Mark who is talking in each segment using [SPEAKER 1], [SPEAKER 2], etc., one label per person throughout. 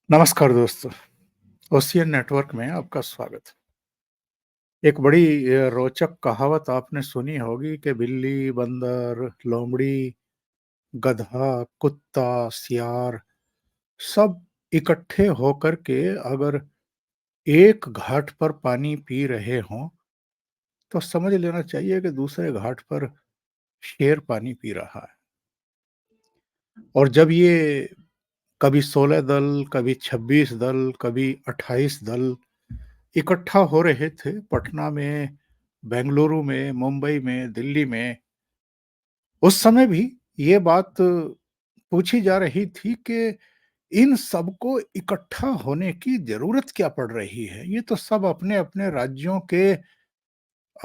[SPEAKER 1] नमस्कार दोस्तों, ocean network में आपका स्वागत। एक बड़ी रोचक कहावत आपने सुनी होगी कि बिल्ली, बंदर, लोमड़ी, गधा, कुत्ता, सियार सब इकट्ठे होकर के अगर एक घाट पर पानी पी रहे हों, तो समझ लेना चाहिए कि दूसरे घाट पर शेर पानी पी रहा है। और जब ये कभी 16 दल, कभी 26 दल, कभी 28 दल इकट्ठा हो रहे थे पटना में, बेंगलुरु में, मुंबई में, दिल्ली में, उस समय भी ये बात पूछी जा रही थी कि इन सबको इकट्ठा होने की ज़रूरत क्या पड़ रही है? ये तो सब अपने-अपने राज्यों के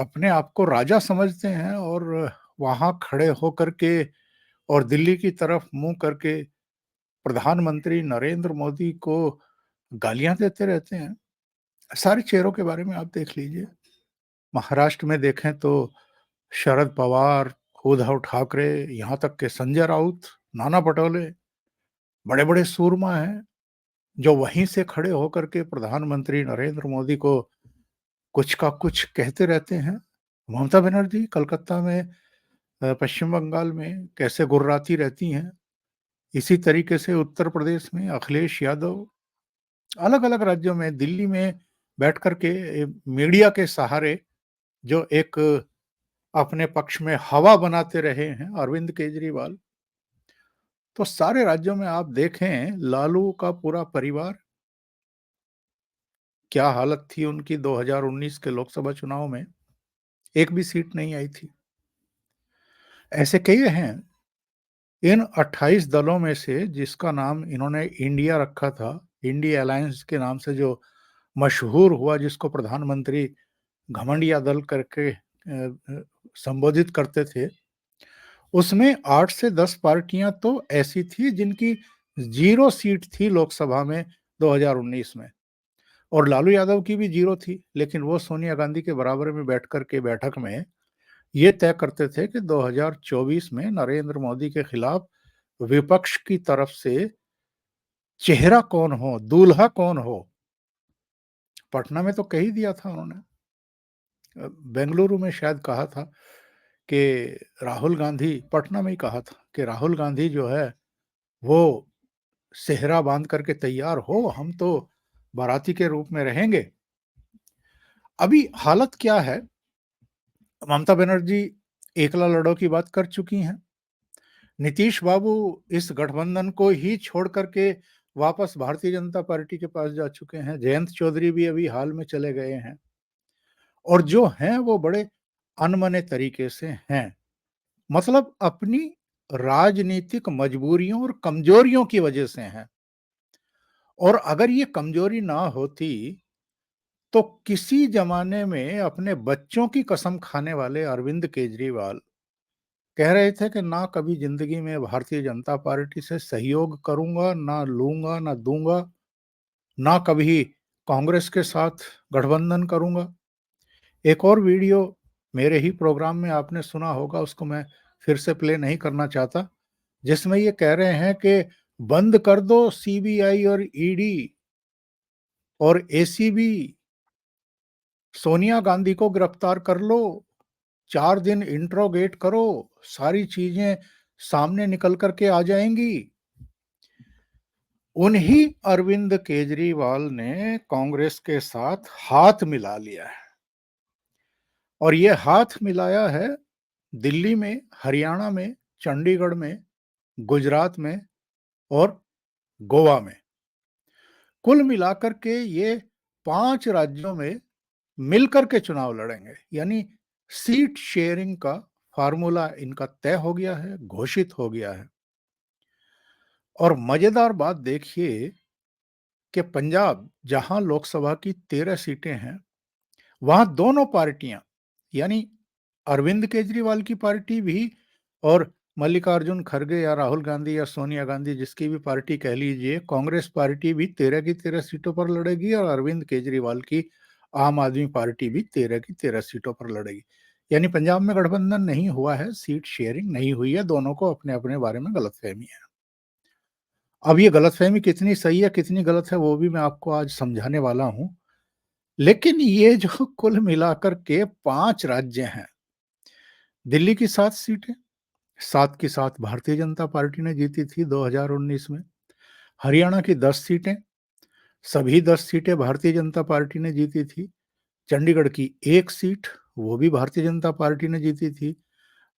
[SPEAKER 1] अपने आप को राजा समझते हैं और वहाँ खड़े होकर के और दिल्ली की तरफ मुँह करके प्रधानमंत्री नरेंद्र मोदी को गालियाँ देते रहते हैं। सारे चेहरों के बारे में आप देख लीजिए। महाराष्ट्र में देखें तो शरद पवार, उद्धव ठाकरे, यहाँ तक कि संजय राउत, नाना पटोले, बड़े-बड़े सूरमा हैं, जो वहीं से खड़े होकर के प्रधानमंत्री नरेंद्र मोदी को कुछ का कुछ कहते रहते हैं। ममता बनर्जी कलकत्ता में पश्चिम बंगाल में कैसे गुर्राती रहती हैं। इसी तरीके से उत्तर प्रदेश में अखिलेश यादव, अलग-अलग राज्यों में, दिल्ली में बैठ कर के मीडिया के सहारे जो एक अपने पक्ष में हवा बनाते रहे हैं अरविंद केजरीवाल। तो सारे राज्यों में आप देखें लालू का पूरा परिवार, क्या हालत थी उनकी 2019 के लोकसभा चुनाव में, एक भी सीट नहीं आई थी। ऐसे कई हैं, इन 28 दलों में से जिसका नाम इन्होंने इंडिया रखा था, इंडिया अलायंस के नाम से जो मशहूर हुआ, जिसको प्रधानमंत्री घमंडिया दल करके संबोधित करते थे, उसमें 8 से 10 पार्टियां तो ऐसी थी जिनकी 0 सीट थी लोकसभा में 2019 में। और लालू यादव की भी 0 थी, लेकिन वो सोनिया गांधी के बराबर में बैठ कर के बैठक में ये तय करते थे कि 2024 में नरेंद्र मोदी के खिलाफ विपक्ष की तरफ से चेहरा कौन हो, दूल्हा कौन हो। पटना में तो कह ही दिया था उन्होंने। बेंगलुरु में शायद कहा था कि राहुल गांधी, पटना में ही कहा था कि राहुल गांधी जो है, वो सेहरा बांध करके तैयार हो, हम तो बाराती के रूप में रहेंगे। अभी हालत क्या है? ममता बनर्जी एकला लड़ो की बात कर चुकी हैं। नीतीश बाबू इस गठबंधन को ही छोड़ करके वापस भारतीय जनता पार्टी के पास जा चुके हैं। जयंत चौधरी भी अभी हाल में चले गए हैं और जो हैं वो बड़े अनमने तरीके से हैं। मतलब अपनी राजनीतिक मजबूरियों और कमजोरियों की वजह से हैं। और अगर ये कमजोरी ना होती तो किसी जमाने में अपने बच्चों की कसम खाने वाले अरविंद केजरीवाल कह रहे थे कि ना कभी जिंदगी में भारतीय जनता पार्टी से सहयोग करूंगा, ना लूंगा, ना दूंगा, ना कभी कांग्रेस के साथ गठबंधन करूंगा। एक और वीडियो मेरे ही प्रोग्राम में आपने सुना होगा, उसको मैं फिर से प्ले नहीं करना चाहता, जिसमें ये कह रहे हैं कि बंद कर दो सीबीआई और ईडी और एसीबी, सोनिया गांधी को गिरफ्तार कर लो, 4 दिन इंट्रोगेट करो, सारी चीजें सामने निकल कर के आ जाएंगी। उन्हीं अरविंद केजरीवाल ने कांग्रेस के साथ हाथ मिला लिया है और ये हाथ मिलाया है दिल्ली में, हरियाणा में, चंडीगढ़ में, गुजरात में और गोवा में। कुल मिलाकर के ये 5 राज्यों में मिलकर के चुनाव लड़ेंगे। यानी सीट शेयरिंग का फार्मूला इनका तय हो गया है, घोषित हो गया है। और मजेदार बात देखिए कि पंजाब, जहां लोकसभा की 13 सीटें हैं, वहां दोनों पार्टियां, यानी अरविंद केजरीवाल की पार्टी भी और मल्लिकार्जुन खड़गे या राहुल गांधी या सोनिया गांधी, जिसकी भी पार्टी कह लीजिए, कांग्रेस पार्टी भी 13 की 13 सीटों पर लड़ेगी और अरविंद केजरीवाल की आम आदमी पार्टी भी 13 की 13 सीटों पर लड़ेगी। यानी पंजाब में गठबंधन नहीं हुआ है, सीट शेयरिंग नहीं हुई है, दोनों को अपने अपने बारे में गलतफहमी है। अब ये गलतफ़हमी कितनी सही है, कितनी गलत है, वो भी मैं आपको आज समझाने वाला हूँ। लेकिन ये जो कुल मिलाकर के 5 राज्य हैं, दिल्ली की 7 सीटें, 7 की 7 भारतीय जनता पार्टी ने जीती थी 2019 में। हरियाणा की 10 सीटें, सभी 10 सीटें भारतीय जनता पार्टी ने जीती थी। चंडीगढ़ की 1 सीट, वो भी भारतीय जनता पार्टी ने जीती थी।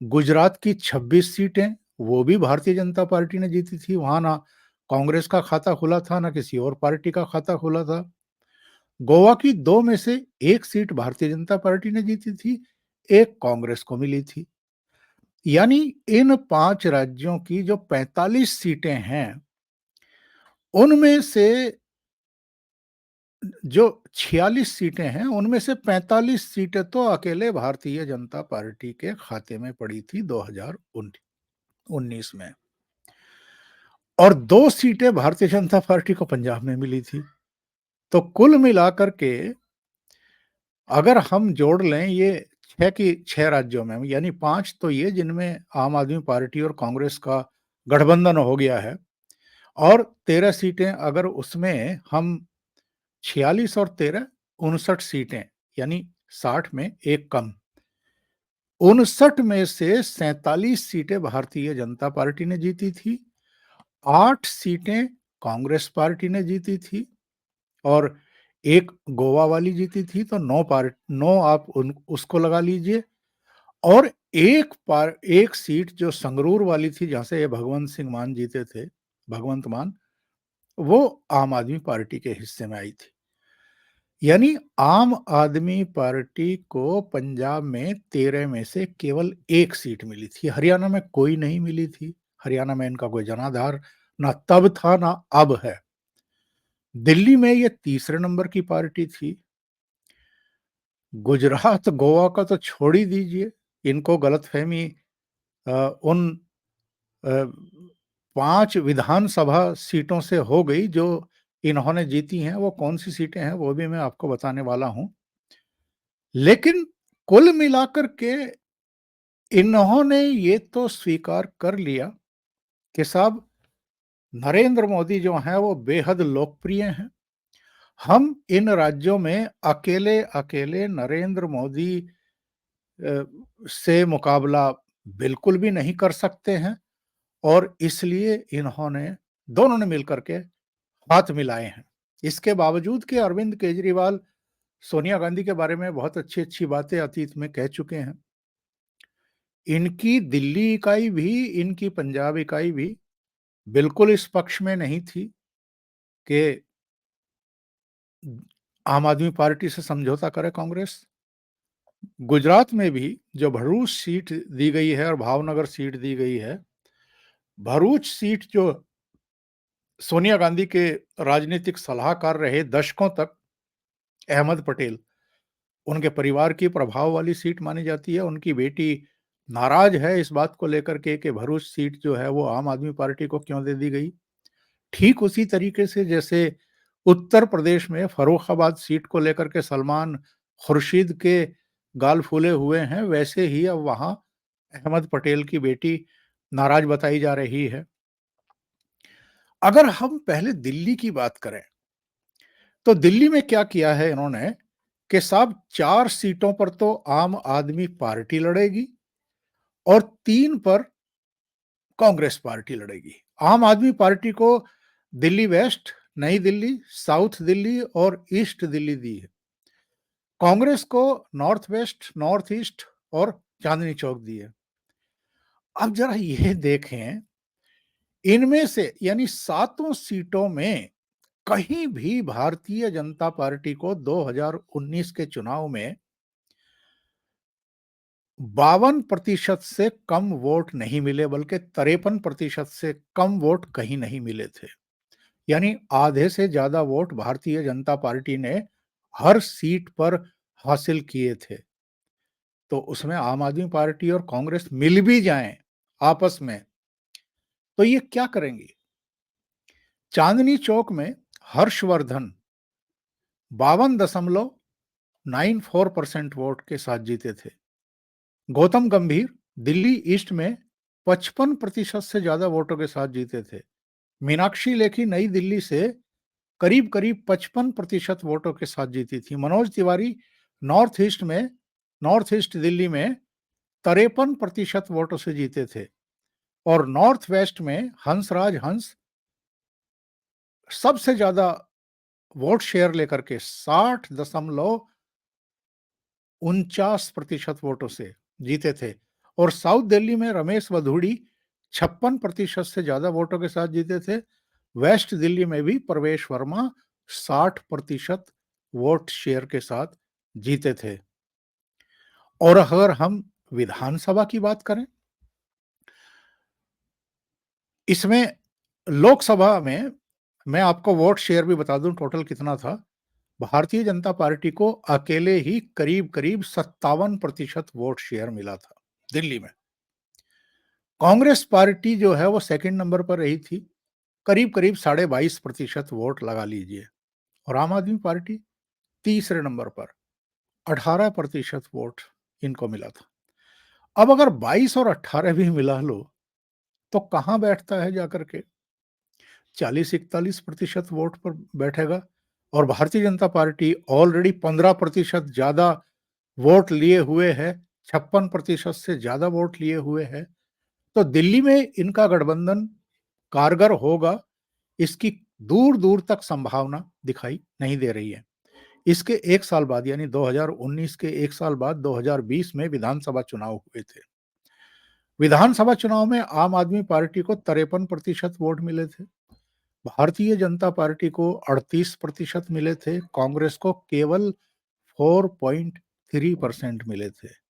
[SPEAKER 1] गुजरात की 26 सीटें, वो भी भारतीय जनता पार्टी ने जीती थी। वहाँ ना कांग्रेस का खाता खुला था, ना किसी और पार्टी का खाता खुला था। गोवा की 2 में से 1 सीट भारतीय जनता पार्टी ने जीती थी, 1 कांग्रेस को मिली थी। यानी इन 5 राज्यों की जो 45 सीटें हैं, उनमें से जो 46 सीटें हैं, उनमें से 45 सीटें तो अकेले भारतीय जनता पार्टी के खाते में पड़ी थी 2019 में। और 2 सीटें भारतीय जनता पार्टी को पंजाब में मिली थी। तो कुल मिलाकर के अगर हम जोड़ लें ये 6 की 6 राज्यों में, यानी 5 तो ये जिनमें आम आदमी पार्टी और कांग्रेस का गठबंधन हो गया है, और 13 सीटें अगर उसमें हम 46 और 13 59 सीटें, यानी 60 में 1 कम। 59 में से 47 सीटें भारतीय जनता पार्टी ने जीती थी, 8 सीटें कांग्रेस पार्टी ने जीती थी और 1 गोवा वाली जीती थी, तो 9 आप उन उसको लगा लीजिए। और 1 सीट जो संगरूर वाली थी, जहाँ से ये भगवंत सिंह मान जीते थे, भगवंत मान, वो आम आदमी पार्टी के हिस्से में आई थी। यानी आम आदमी पार्टी को पंजाब में 13 में से केवल 1 सीट मिली थी, हरियाणा में कोई नहीं मिली थी। हरियाणा में इनका कोई जनाधार ना तब था, ना अब है। दिल्ली में ये तीसरे नंबर की पार्टी थी। गुजरात, गोवा का तो छोड़ ही दीजिए, इनको गलतफ़हमी उन 5 विधानसभा सीटों से हो गई जो इन्होंने जीती हैं। वो कौन-सी सीटें हैं, वो भी मैं आपको बताने वाला हूँ। लेकिन कुल मिलाकर के इन्होंने ये तो स्वीकार कर लिया कि साहब नरेंद्र मोदी जो हैं वो बेहद लोकप्रिय हैं। हम इन राज्यों में अकेले-अकेले नरेंद्र मोदी अ, से मुकाबला बिल्कुल भी नहीं कर सकते हैं, और इसलिए इन्होंने दोनों ने मिलकर के हाथ मिलाए हैं। इसके बावजूद कि अरविंद केजरीवाल सोनिया गांधी के बारे में बहुत अच्छी-अच्छी बातें अतीत में कह चुके हैं, इनकी दिल्ली इकाई भी, इनकी पंजाब इकाई भी बिल्कुल इस पक्ष में नहीं थी कि आम आदमी पार्टी से समझौता करे कांग्रेस। गुजरात में भी जो भरूच सीट दी गई है और भावनगर सीट दी गई है, भरूच सीट जो सोनिया गांधी के राजनीतिक सलाहकार रहे दशकों तक, अहमद पटेल, उनके परिवार की प्रभाव वाली सीट मानी जाती है। उनकी बेटी नाराज है इस बात को लेकर के कि भरूच सीट जो है वो आम आदमी पार्टी को क्यों दे दी गई। ठीक उसी तरीके से जैसे उत्तर प्रदेश में फर्रुखाबाद सीट को लेकर के सलमान खुर्शीद के गाल फूले हुए हैं, वैसे ही अब वहाँ अहमद पटेल की बेटी नाराज बताई जा रही है। अगर हम पहले दिल्ली की बात करें, तो दिल्ली में क्या किया है इन्होंने कि साहब 4 सीटों पर तो आम आदमी पार्टी लड़ेगी और 3 पर कांग्रेस पार्टी लड़ेगी। आम आदमी पार्टी को दिल्ली वेस्ट, नई दिल्ली, साउथ दिल्ली और ईस्ट दिल्ली दी है। कांग्रेस को नॉर्थ वेस्ट, नॉर्थ ईस्ट और चांदनी चौक दी है। अब जरा ये देखें, इनमें से यानी सातों सीटों में कहीं भी भारतीय जनता पार्टी को 2019 के चुनाव में 52% से कम वोट नहीं मिले, बल्कि 53% से कम वोट कहीं नहीं मिले थे। यानी आधे से ज्यादा वोट भारतीय जनता पार्टी ने हर सीट पर हासिल किए थे। तो उसमें आम आदमी पार्टी और कांग्रेस मिल भी जाएं आपस में, तो ये क्या करेंगी? चांदनी चौक में हर्षवर्धन 52.94% वोट के साथ जीते थे। गौतम गंभीर दिल्ली ईस्ट में 55% से ज्यादा वोटों के साथ जीते थे। मीनाक्षी लेखी नई दिल्ली से करीब-करीब 55% वोटों के साथ जीती थी। मनोज तिवारी नॉर्थ ईस्ट में नॉर्थ ईस्ट दिल्ली में 53% वोटों से जीते थे और नॉर्थ वेस्ट में हंसराज हंस सबसे ज्यादा वोट शेयर लेकर के 60.49% वोटों से जीते थे और साउथ दिल्ली में रमेश वधूड़ी 56% से ज्यादा वोटों के साथ जीते थे। वेस्ट दिल्ली में भी प्रवेश वर्मा 60% वोट शेयर के साथ जीते थे। और अगर हम विधानसभा की बात करें, इसमें लोकसभा में मैं आपको वोट शेयर भी बता दूं टोटल कितना था। भारतीय जनता पार्टी को अकेले ही करीब-करीब 57% वोट शेयर मिला था दिल्ली में। कांग्रेस पार्टी जो है वो सेकंड नंबर पर रही थी, करीब-करीब 22.5% वोट लगा लीजिए और आम आदमी पार्टी तीसरे नंबर पर 18% वोट इनको मिला था। अब अगर 22 और 18 भी मिला लो तो कहां बैठता है जाकर के 40-41% वोट पर बैठेगा और भारतीय जनता पार्टी ऑलरेडी 15% ज्यादा वोट लिए हुए है, 56% से ज्यादा वोट लिए हुए है। तो दिल्ली में इनका गठबंधन कारगर होगा, इसकी दूर दूर तक संभावना दिखाई नहीं दे रही है। इसके एक साल बाद यानी 2019 के एक साल बाद 2020 में विधानसभा चुनाव हुए थे। विधानसभा चुनाव में आम आदमी पार्टी को 53% वोट मिले थे, भारतीय जनता पार्टी को 38% मिले थे, कांग्रेस को केवल 4.3% मिले थे।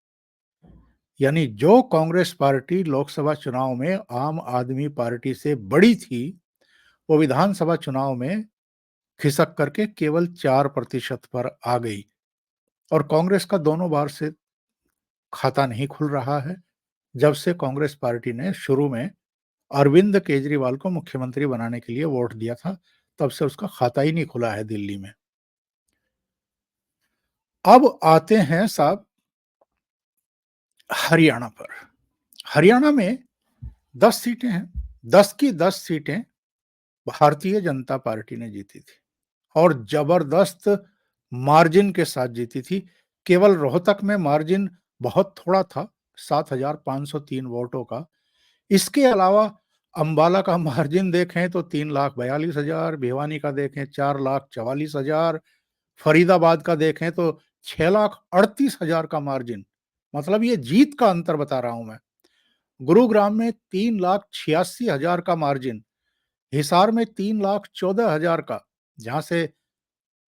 [SPEAKER 1] यानी जो कांग्रेस पार्टी लोकसभा चुनाव में आम आदमी पार्टी से बड़ी थी, वो विधानसभा चुनाव में खिसक करके केवल 4% पर आ गई और कांग्रेस का दोनों बार से खाता नहीं खुल रहा है। जब से कांग्रेस पार्टी ने शुरू में अरविंद केजरीवाल को मुख्यमंत्री बनाने के लिए वोट दिया था, तब से उसका खाता ही नहीं खुला है दिल्ली में। अब आते हैं साहब हरियाणा पर। हरियाणा में 10 सीटें हैं, 10 की 10 सीटें भारतीय जनता पार्टी ने जीती थी और जबरदस्त मार्जिन के साथ जीती थी। केवल रोहतक में मार्जिन बहुत थोड़ा था, 7,503 वोटों का। इसके अलावा अंबाला का मार्जिन देखें तो 3,42,000, भिवानी का देखें 4,44,000, फरीदाबाद का देखें तो 6,38,000 का मार्जिन, मतलब ये जीत का अंतर बता रहा हूं मैं। गुरुग्राम में 3,86,000 का मार्जिन, हिसार में 3,14,000 का, जहां से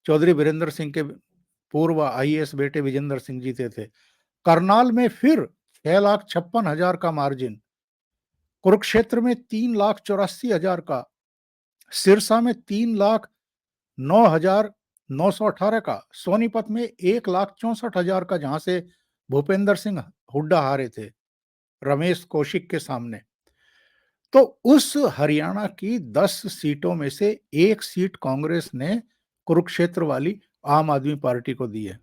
[SPEAKER 1] चौधरी वीरेंद्र सिंह के पूर्व आईएएस बेटे विजेंद्र सिंह जीते थे। करनाल में फिर 6,56,000 का मार्जिन, कुरुक्षेत्र में 3,84,000 का, सिरसा में 3,09,918 का, सोनीपत में 1,64,000 का, जहां से भूपेंद्र सिंह हुड्डा हारे थे रमेश कौशिक के सामने। तो उस हरियाणा की 10 सीटों में से एक सीट कांग्रेस ने कुरुक्षेत्र वाली आम आदमी पार्टी को दी है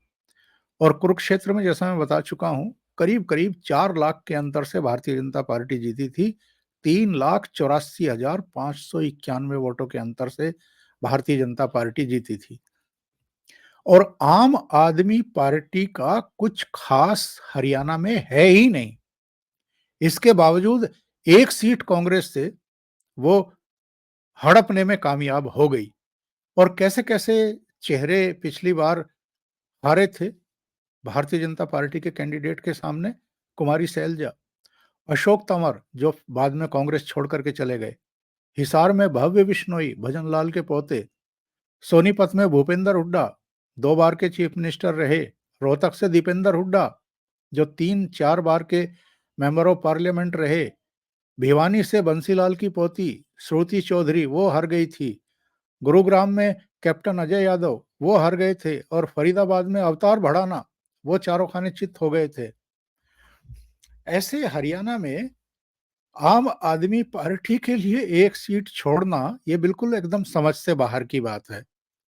[SPEAKER 1] और कुरुक्षेत्र में जैसा मैं बता चुका हूं, करीब करीब 4 लाख के अंतर से भारतीय जनता पार्टी जीती थी। 3,84,591 वोटों के अंतर से भारतीय जनता पार्टी जीती थी और आम आदमी पार्टी का कुछ खास हरियाणा में है ही नहीं। इसके बावजूद एक सीट कांग्रेस से वो हड़पने में कामयाब हो गई और कैसे कैसे चेहरे पिछली बार हारे थे भारतीय जनता पार्टी के कैंडिडेट के सामने। कुमारी सैलजा, अशोक तंवर जो बाद में कांग्रेस छोड़ करके चले गए, हिसार में भव्य बिश्नोई भजन लाल के पोते, सोनीपत में भूपेंद्र हुड्डा 2 बार के चीफ मिनिस्टर रहे, रोहतक से दीपेंद्र हुड्डा जो 3-4 बार के मेंबर ऑफ पार्लियामेंट रहे, भिवानी से बंसीलाल की पोती श्रुति चौधरी वो हार गई थी, गुरुग्राम में कैप्टन अजय यादव वो हार गए थे और फरीदाबाद में अवतार भड़ाना वो चारों खाने चित हो गए थे। ऐसे हरियाणा में आम आदमी पार्टी के लिए एक सीट छोड़ना ये बिल्कुल एकदम समझ से बाहर की बात है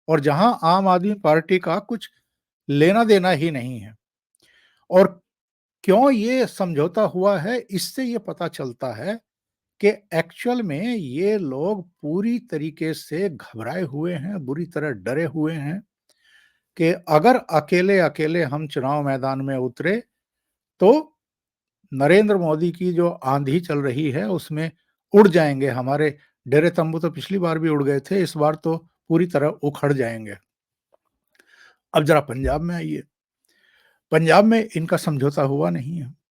[SPEAKER 1] और जहां आम आदमी पार्टी का कुछ लेना देना ही नहीं है। और क्यों ये समझौता हुआ है, इससे ये पता चलता है कि एक्चुअल में ये लोग पूरी तरीके से घबराए हुए हैं, बुरी तरह डरे हुए हैं कि अगर अकेले-अकेले हम चुनाव मैदान में उतरे, तो नरेंद्र मोदी की जो आंधी चल रही है, उसमें उड़ जाएँगे। हमारे डेरे तंबू तो पिछली बार भी उड़ गए थे, इस बार तो पूरी तरह उखड़ जाएँगे। अब ज़रा पंजाब में आइए। पंजाब में इनका समझौता हुआ नहीं है।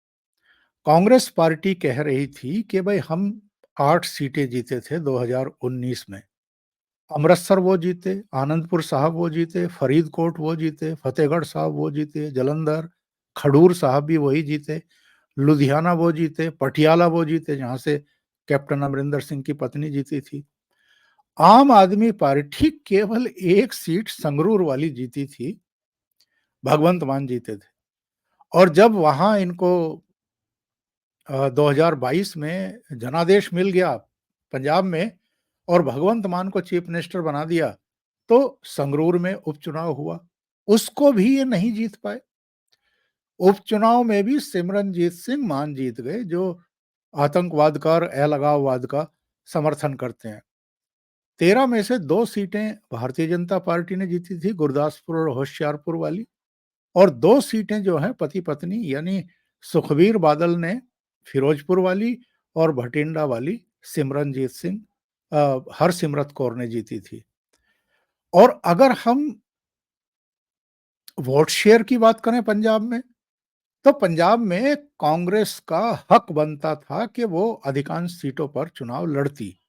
[SPEAKER 1] कांग्रेस पार्टी कह रही थी कि भई हम 8 सीटें जीते थे 2019 में। अमृतसर वो जीते, आनंदपुर साहब वो जीते, फरीदकोट वो जीते, फतेहगढ़ साहब वो जीते, जालंधर, खडूर साहब भी वही जीते, लुधियाना वो जीते, पटियाला वो जीते जहाँ से कैप्टन अमरिंदर सिंह की पत्नी जीती थी। आम आदमी पार्टी केवल 1 सीट संगरूर वाली जीती थी, भगवंत मान जीते थे। और जब वहाँ इनको 2022 में जनादेश मिल गया पंजाब में और भगवंत मान को चीफ मिनिस्टर बना दिया, तो संगरूर में उपचुनाव हुआ। उसको भी ये नहीं जीत पाए। उपचुनाव में भी सिमरनजीत सिंह मान जीत गए, जो आतंकवाद का और अलगाववाद का समर्थन करते हैं। 13 में से 2 सीटें भारतीय जनता पार्टी ने जीती थी, गुरदासपुर और होशियारपुर वाली। और 2 सीटें जो हैं पति-पत्नी यानी सुखबीर बादल ने फिरोजपुर वाली और भटिंडा वाली सिमरनजीत सिंह हरसिमरत कौर ने जीती थी। और अगर हम वोट शेयर की बात करें पंजाब में, तो पंजाब में कांग्रेस का हक बनता था कि वो अधिकांश सीटों पर चुनाव लड़ती।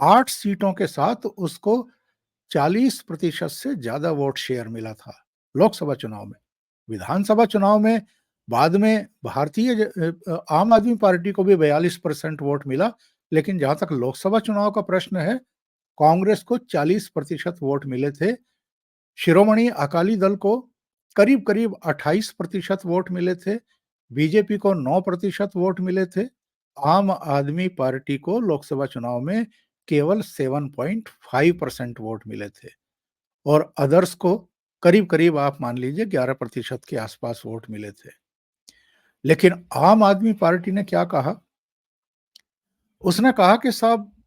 [SPEAKER 1] 8 सीटों के साथ उसको 40% से ज़्यादा वोट शेयर मिला था, लोकसभा चुनाव में। विधानसभा चुनाव में बाद में आम आदमी पार्टी को भी 42% वोट मिला, लेकिन जहाँ तक लोकसभा चुनाव का प्रश्न है, कांग्रेस को 40% वोट मिले थे। शिरोमणि अकाली दल को करीब-करीब 28% वोट मिले थे, बीजेपी को 9% वोट मिले थे, आम आदमी पार्टी को लोकसभा चुनाव में केवल 7.5% वोट मिले थे और अदर्स को करीब-करीब आप मान लीजिए 11% के आसपास वोट मिले थे। लेकिन आम आदमी पार्टी ने क्या कहा? उसने कहा कि साहब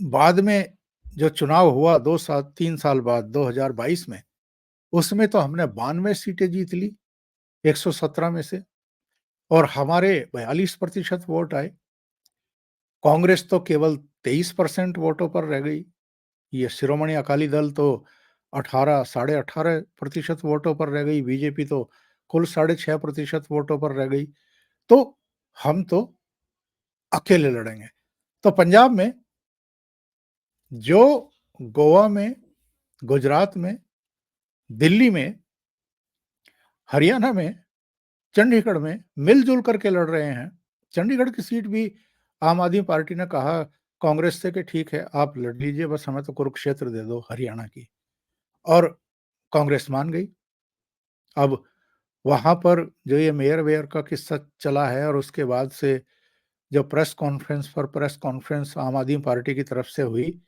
[SPEAKER 1] बाद में जो चुनाव हुआ 2 साल 3 साल बाद 2022 में, उसमें तो हमने 92 सीटें जीत ली 117 में से और हमारे 42% वोट आए। कांग्रेस तो केवल 23% वोटों पर रह गई। ये शिरोमणि अकाली दल तो 18 साढ़े 18% वोटों पर रह गई, बीजेपी तो कुल 6.5% वोटों पर रह गई। तो हम तो अकेले लड़ेंगे। तो पंजाब में जो गोवा में, गुजरात में, दिल्ली में, हरियाणा में, चंडीगढ़ में मिल-जुल करके लड़ रहे हैं। चंडीगढ़ की सीट भी आम आदमी पार्टी ने कहा कांग्रेस से कि ठीक है, आप लड़ लीजिए, बस हमें तो कुरुक्षेत्र दे दो हरियाणा की। और कांग्रेस मान गई। अब वहाँ पर जो ये मेयर-वेयर का किस्सा चला है और उसके बाद से जो प्रेस कॉन्फ्रेंस आम आदमी पार्टी की तरफ से हुई,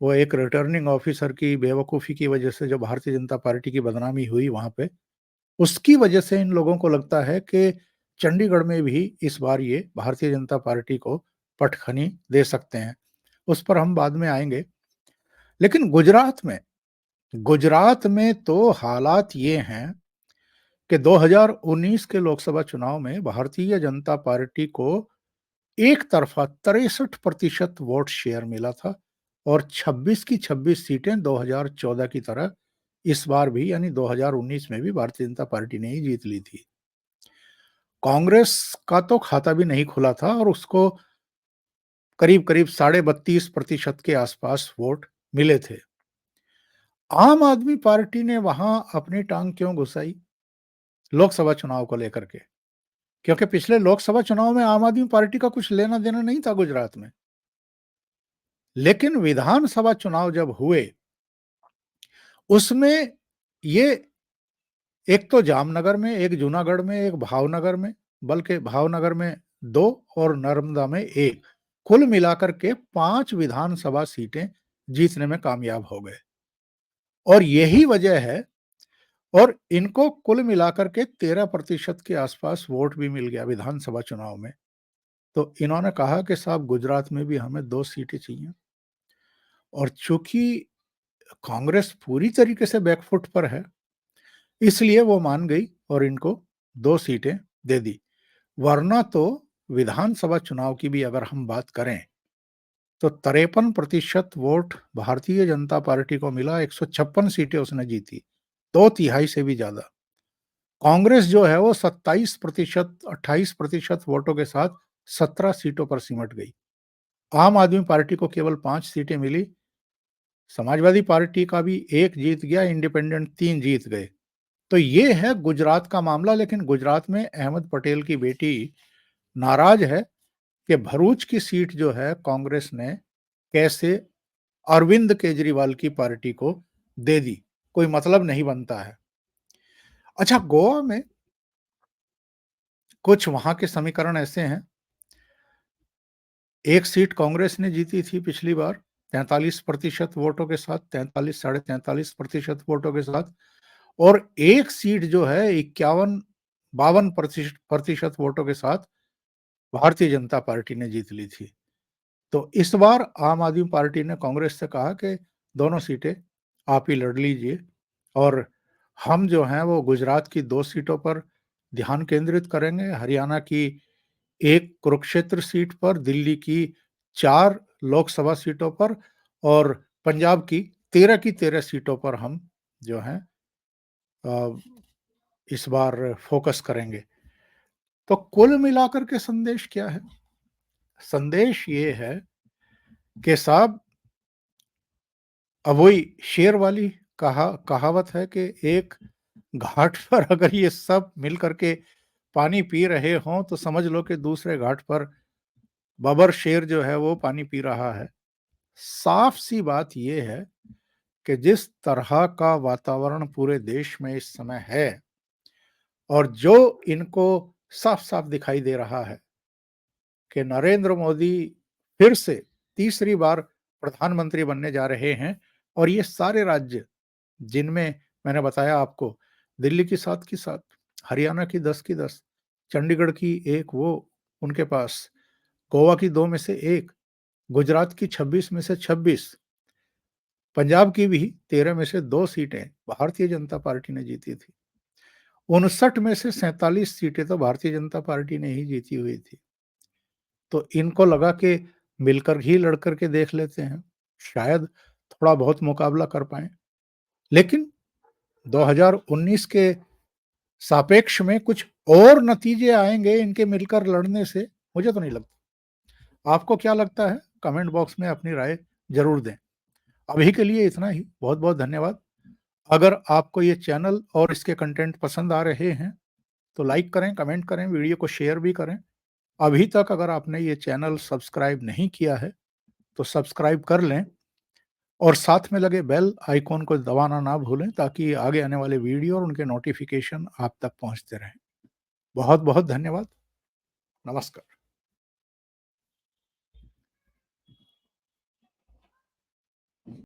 [SPEAKER 1] वो एक रिटर्निंग ऑफिसर की बेवकूफ़ी की वजह से जो भारतीय जनता पार्टी की बदनामी हुई वहाँ पे, उसकी वजह से इन लोगों को लगता है कि चंडीगढ़ में भी इस बार ये भारतीय जनता पार्टी को पटखनी दे सकते हैं। उस पर हम बाद में आएँगे। लेकिन गुजरात में तो हालात ये हैं कि 2019 के लोकसभा चुनाव में भारतीय जनता पार्टी को एक तरफा 63% वोट शेयर मिला था और 26 की 26 सीटें 2014 की तरह इस बार भी यानी 2019 में भी भारतीय जनता पार्टी ने ही जीत ली थी। कांग्रेस का तो खाता भी नहीं खुला था और उसको करीब-करीब 32.5% के आसपास वोट मिले थे। आम आदमी पार्टी ने वहां अपनी टांग क्यों घुसाई लोकसभा चुनाव को लेकर के? क्योंकि पिछले लोकसभा चुनाव में आम आदमी पार्टी का कुछ लेना-देना नहीं था गुजरात में। लेकिन विधानसभा चुनाव जब हुए, उसमें ये एक तो जामनगर में, एक जूनागढ़ में, एक भावनगर में, बल्कि भावनगर में 2 और नर्मदा में 1, कुल मिलाकर के 5 विधानसभा सीटें जीतने में कामयाब हो गए। और यही वजह है और इनको कुल मिलाकर के 13% के आसपास वोट भी मिल गया विधानसभा चुनाव में। तो इन्होंने कहा कि साहब गुजरात में भी हमें 2 सीटें चाहिए और चूँकि कांग्रेस पूरी तरीके से बैकफुट पर है, इसलिए वो मान गई और इनको 2 सीटें दे दी। वरना तो विधानसभा चुनाव की भी अगर हम बात करें, तो 53% वोट भारतीय जनता पार्टी को मिला, 156 सीटें उसने जीती, 2 तिहाई से भी ज़्यादा। कांग्रेस जो है वो 27% 28% वोटों के साथ 17 सीटों पर सिमट गई। आम आदमी पार्टी को केवल 5 सीटें मिली, समाजवादी पार्टी का भी 1 जीत गया, इंडिपेंडेंट 3 जीत गए। तो ये है गुजरात का मामला, लेकिन गुजरात में अहमद पटेल की बेटी नाराज है कि भरूच की सीट जो है कांग्रेस ने कैसे अरविंद केजरीवाल की पार्टी को दे दी, कोई मतलब नहीं बनता है। अच्छा, गोवा में कुछ वहां के समीकरण ऐसे हैं, एक सीट कांग्रेस ने जीती थी पिछली बार 43% वोटों के साथ, 43 साढ़े 43% वोटों के साथ, और एक सीट जो है 51-52% वोटों के साथ भारतीय जनता पार्टी ने जीत ली थी। तो इस बार आम आदमी पार्टी ने कांग्रेस से कहा कि दोनों सीटें आप ही लड़ लीजिए और हम जो हैं वो गुजरात की 2 सीटों पर ध्यान केंद्रित करेंगे, हरियाणा की 1 कुरुक्षेत्र सीट पर, दिल्ली की 4 लोकसभा सीटों पर और पंजाब की 13 सीटों पर हम जो हैं अ, इस बार फोकस करेंगे। तो कुल मिलाकर के संदेश क्या है? संदेश ये है कि साहब, अब वही शेर वाली कहावत है कि एक घाट पर अगर ये सब मिल करके पानी पी रहे हों तो समझ लो कि दूसरे घाट पर बबर शेर जो है वो पानी पी रहा है। साफ सी बात ये है कि जिस तरह का वातावरण पूरे देश में इस समय है और जो इनको साफ-साफ दिखाई दे रहा है कि नरेंद्र मोदी फिर से तीसरी बार प्रधानमंत्री बनने जा रहे हैं और ये सारे राज्य जिनमें मैंने बताया आपको, दिल्ली की 7 की 7, हरियाणा की 10, चंडीगढ़ की 1 वो उनके पास, गोवा की 2 में से 1, गुजरात की 26 में से 26, पंजाब की भी 13 में से 2 सीटें भारतीय जनता पार्टी ने जीती थी। 59 में से 47 सीटें तो भारतीय जनता पार्टी ने ही जीती हुई थी। तो इनको लगा कि मिलकर ही लड़ कर के देख लेते हैं, शायद थोड़ा बहुत मुकाबला कर पाएँ। लेकिन 2019 के सापेक्ष में कुछ और नतीजे आएँगे इनके मिलकर लड़ने से, मुझे तो नहीं लगता। आपको क्या लगता है? कमेंट बॉक्स में अपनी राय ज़रूर दें। अभी के लिए इतना ही, बहुत-बहुत धन्यवाद। अगर आपको ये चैनल और इसके कंटेंट पसंद आ रहे हैं, तो लाइक करें, कमेंट करें, वीडियो को शेयर भी करें। अभी तक अगर आपने ये चैनल सब्सक्राइब नहीं किया है, तो सब्सक्राइब कर लें और साथ में लगे बेल आइकॉन को दबाना ना भूलें ताकि आगे आने वाले वीडियो और उनके नोटिफ़िकेशन आप तक पहुँचते रहें। बहुत-बहुत धन्यवाद। नमस्कार।